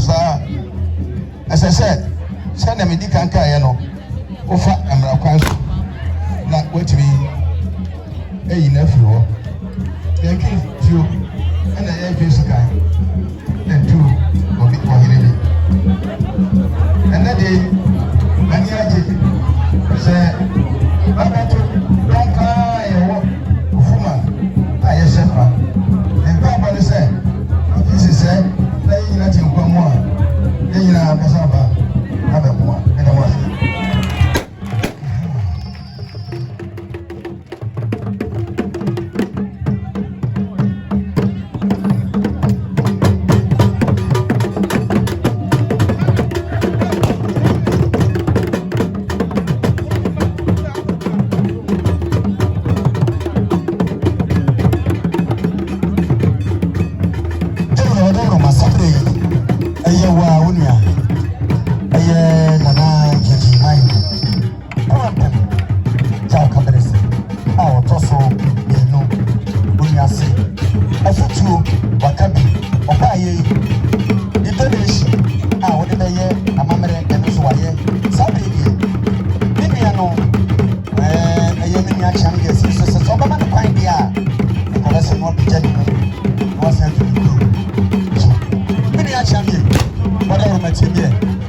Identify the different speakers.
Speaker 1: saa ɛsɛ sɛ na medi kanka yɛ no wofa amra kwan so na watumi eyi na fi hɔ yɛnke tuo ɛna yɛnke sika ɛntu obi ɔhene bi ɛnɛ de ani agye sɛ babɛto dɔnka yɛwɔ ofuma a yɛhyɛ fa ɛmpaabɔ ne sɛ ɔfisi sɛ na yɛnyina te nkwa mu a yɛnyina bɛsa ba abɛboa ɛna mo ase champion. What are my team here?